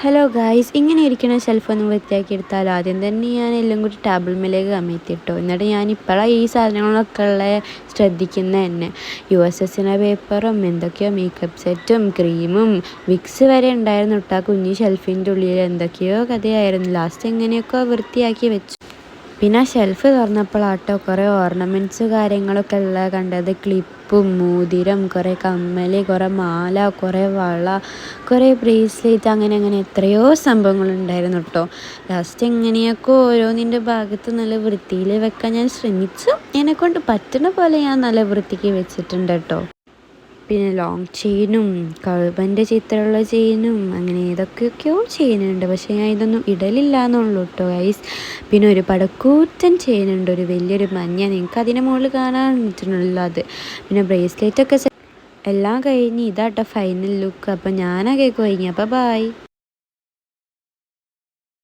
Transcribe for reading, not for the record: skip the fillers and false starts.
Hello guys, ഇങ്ങനെ ഇരിക്കുന്ന ഷെൽഫൊന്ന് വൃത്തിയാക്കി എടുത്താൽ ആദ്യം തന്നെ ഞാൻ എല്ലാം കൂടി ടേബിൾമേലേക്ക് കമ്മിത്തിട്ടോ. എന്നിട്ട് ഞാൻ ഇപ്പോഴാണ് ഈ സാധനങ്ങളൊക്കെ ഉള്ള ശ്രദ്ധിക്കുന്നത് തന്നെ. USSൻ്റെ പേപ്പറും എന്തൊക്കെയോ മേക്കപ്പ് സെറ്റും ക്രീമും വിക്സ് വരെ ഉണ്ടായിരുന്നു കേട്ടോ ആ കുഞ്ഞി ഷെൽഫിൻ്റെ ഉള്ളിൽ. എന്തൊക്കെയോ കഥയായിരുന്നു. ലാസ്റ്റ് എങ്ങനെയൊക്കെ വൃത്തിയാക്കി വെച്ചു. പിന്നെ ഷെൽഫ് തുറന്നപ്പോഴാട്ടോ കുറേ ഓർണമെൻറ്റ്സ് കാര്യങ്ങളൊക്കെ ഉള്ള കണ്ടത്. ക്ലിപ്പും മോതിരം, കുറേ കമ്മൽ, കുറേ മാല, കുറേ വള, കുറേ ബ്രേസ്ലെറ്റ്, അങ്ങനെ അങ്ങനെ എത്രയോ സംഭവങ്ങളുണ്ടായിരുന്നു കേട്ടോ. ലാസ്റ്റ് എങ്ങനെയൊക്കെ ഓരോന്നിൻ്റെ ഭാഗത്ത് നല്ല വൃത്തിയിൽ വെക്കാൻ ഞാൻ ശ്രമിച്ചു. എന്നെക്കൊണ്ട് പറ്റുന്ന പോലെ ഞാൻ നല്ല വൃത്തിക്ക് വെച്ചിട്ടുണ്ട് കേട്ടോ. പിന്നെ ലോങ് ചെയിനും കഴുകൻ്റെ ചിത്രമുള്ള ചെയിനും അങ്ങനെ ഏതൊക്കെയൊക്കെയോ ചെയിനുണ്ട്. പക്ഷേ ഞാൻ ഇതൊന്നും ഇടലില്ല എന്നുള്ളൂ കേട്ടോ ഗൈസ്. പിന്നെ ഒരു പടക്കൂറ്റൻ ചെയിനുണ്ട്, ഒരു വലിയൊരു മഞ്ഞ, നിങ്ങൾക്ക് അതിൻ്റെ മുകളിൽ കാണാൻ പറ്റുന്നുള്ളൂ അത്. പിന്നെ ബ്രേസ്ലെറ്റൊക്കെ എല്ലാം കഴിഞ്ഞ് ഇതാട്ടോ ഫൈനൽ ലുക്ക്. അപ്പോൾ ഞാനാ കേക്ക് കഴിഞ്ഞു. അപ്പോൾ ബൈ.